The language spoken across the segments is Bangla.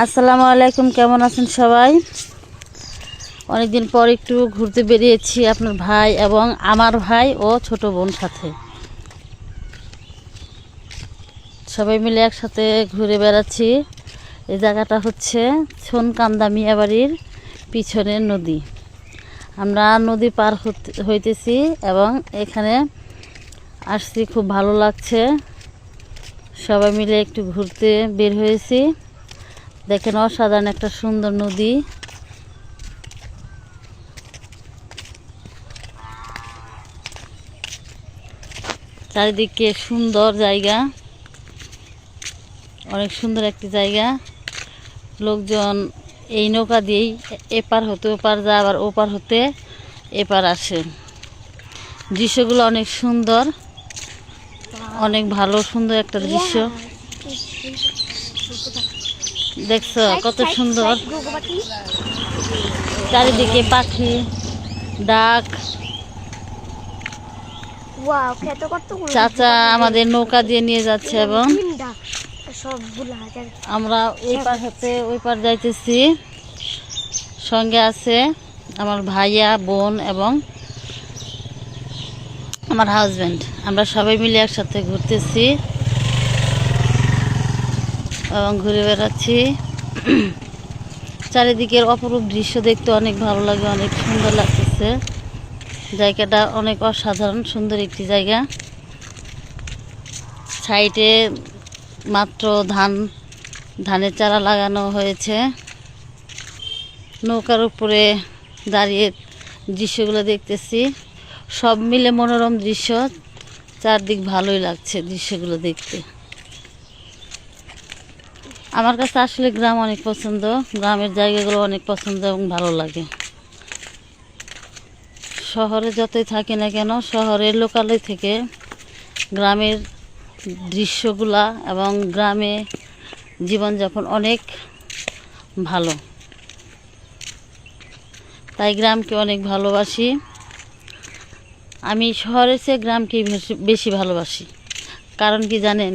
আসসালামু আলাইকুম, কেমন আছেন সবাই? অনেকদিন পর একটু ঘুরতে বেরিয়েছি আপনার ভাই এবং আমার ভাই ও ছোট বোন সাথে সবাই মিলে একসাথে ঘুরে বেড়াচ্ছি। এই জায়গাটা হচ্ছে সোনকান্দা মিয়াবাড়ির পিছনের নদী। আমরা নদী পার হইতেছি এবং এখানে আসছি, খুব ভালো লাগছে। সবাই মিলে একটু ঘুরতে বের হয়েছি। দেখেন, অসাধারণ একটা সুন্দর নদী। চারিদিকে সুন্দর জায়গা, অনেক সুন্দর একটি জায়গা। লোকজন এই নৌকা দিয়েই এপার হতে ওপার যায়, আবার ওপার হতে এপার আসে। দৃশ্যগুলো অনেক সুন্দর, অনেক ভালো, সুন্দর একটা দৃশ্য। দেখছো কত সুন্দর, চারিদিকে পাখি ডাক। চাচা আমাদের নৌকা দিয়ে নিয়ে যাচ্ছে এবং আমরা এই পার হতে ওই পার যাইতেছি। সঙ্গে আছে আমার ভাইয়া, বোন এবং আমার হাজব্যান্ড। আমরা সবাই মিলে একসাথে ঘুরতেছি এবং ঘুরে বেড়াচ্ছি। চারিদিকের অপরূপ দৃশ্য দেখতে অনেক ভালো লাগে, অনেক সুন্দর লাগতেছে। জায়গাটা অনেক অসাধারণ সুন্দর একটি জায়গা। সাইডে মাত্র ধানের চারা লাগানো হয়েছে। নৌকার উপরে দাঁড়িয়ে দৃশ্যগুলো দেখতেছি। সব মিলে মনোরম দৃশ্য, চারদিক ভালোই লাগছে দৃশ্যগুলো দেখতে। আমার কাছে আসলে গ্রাম অনেক পছন্দ, গ্রামের জায়গাগুলো অনেক পছন্দ এবং ভালো লাগে। শহরে যতই থাকি না কেন, শহরের লোকালয় থেকে গ্রামের দৃশ্যগুলা এবং গ্রামে জীবনযাপন অনেক ভালো, তাই গ্রামকে অনেক ভালোবাসি। আমি শহরের চেয়ে গ্রামকেই বেশি ভালোবাসি। কারণ কি জানেন,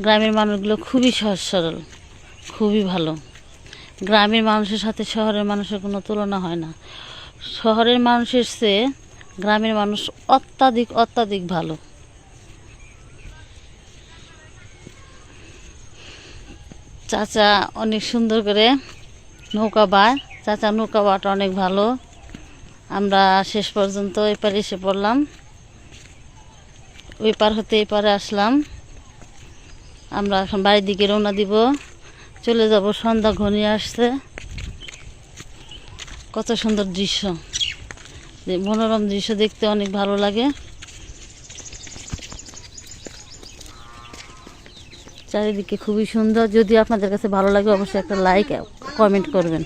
গ্রামের মানুষগুলো খুবই সহজ সরল, খুবই ভালো। গ্রামের মানুষের সাথে শহরের মানুষের কোনো তুলনা হয় না। শহরের মানুষের চেয়ে গ্রামের মানুষ অত্যাধিক ভালো। চাচা অনেক সুন্দর করে নৌকা বায়, চাচা নৌকা বাটা অনেক ভালো। আমরা শেষ পর্যন্ত এপারে এসে পড়লাম, ওই পার হতে এই পারে আসলাম। আমরা এখন বাড়ির দিকে রওনা দিব, চলে যাব। সন্ধ্যা ঘনিয়ে আসছে। কত সুন্দর দৃশ্য, মনোরম দৃশ্য দেখতে অনেক ভালো লাগে। চারিদিকে খুবই সুন্দর। যদি আপনাদের কাছে ভালো লাগে অবশ্যই একটা লাইক কমেন্ট করবেন।